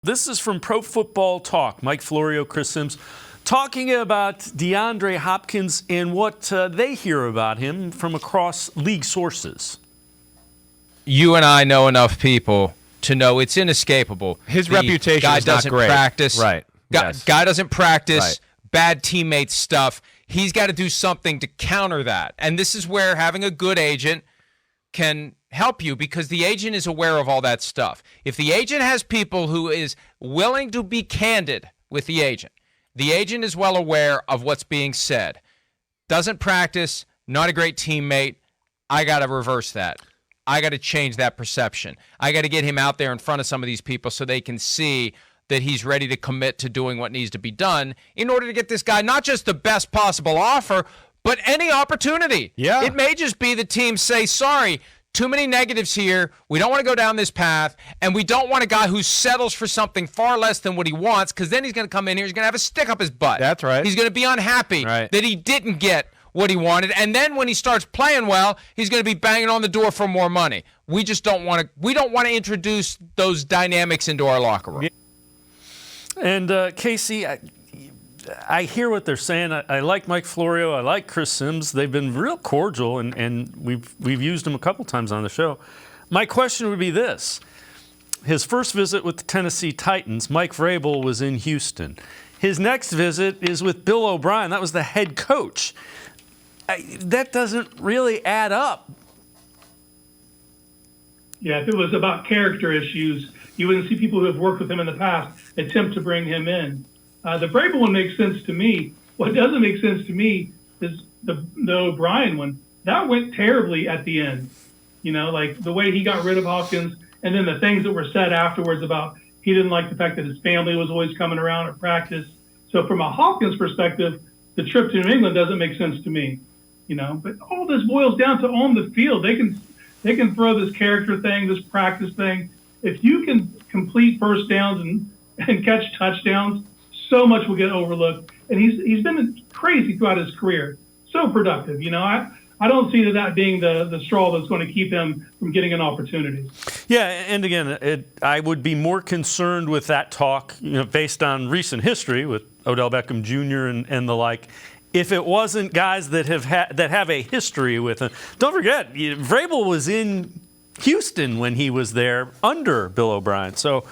This is from Pro Football Talk. Mike Florio, Chris Sims, talking about Deandre Hopkins and what they hear about him from across league sources. You and I know enough people to know it's inescapable. His reputation is not great. Practice. Right. Guy doesn't practice. Right. Bad teammate stuff. He's got to do something to counter that. And this is where having a good agent can help you, because the agent is aware of all that stuff. If the agent has people who is willing to be candid with the agent is well aware of what's being said. Doesn't practice, not a great teammate. I got to reverse that. I got to change that perception. I got to get him out there in front of some of these people so they can see that he's ready to commit to doing what needs to be done in order to get this guy not just the best possible offer, but any opportunity. Yeah. It may just be the team say, sorry, too many negatives here. We don't want to go down this path, and we don't want a guy who settles for something far less than what he wants, because then he's going to come in here, he's going to have a stick up his butt. That's right. He's going to be unhappy that he didn't get what he wanted, and then when he starts playing well, he's going to be banging on the door for more money. We just don't want to. We don't want to introduce those dynamics into our locker room. And Casey, I hear what they're saying. I like Mike Florio. I like Chris Sims. They've been real cordial, and we've used them a couple times on the show. My question would be this. His first visit with the Tennessee Titans, Mike Vrabel was in Houston. His next visit is with Bill O'Brien. That was the head coach. That doesn't really add up. Yeah, if it was about character issues, you wouldn't see people who have worked with him in the past attempt to bring him in. The Vrabel one makes sense to me. What doesn't make sense to me is the O'Brien one. That went terribly at the end. You know, like the way he got rid of Hopkins, and then the things that were said afterwards about he didn't like the fact that his family was always coming around at practice. So from a Hopkins perspective, the trip to New England doesn't make sense to me. You know, but all this boils down to on the field. They can throw this character thing, this practice thing. If you can complete first downs and catch touchdowns, so much will get overlooked. And he's been crazy throughout his career. So productive. You know, I don't see that being the straw that's going to keep him from getting an opportunity. Yeah, and again, I would be more concerned with that talk, you know, based on recent history with Odell Beckham Jr. and the like, if it wasn't guys that have a history with him. Don't forget, Vrabel was in Houston when he was there under Bill O'Brien. So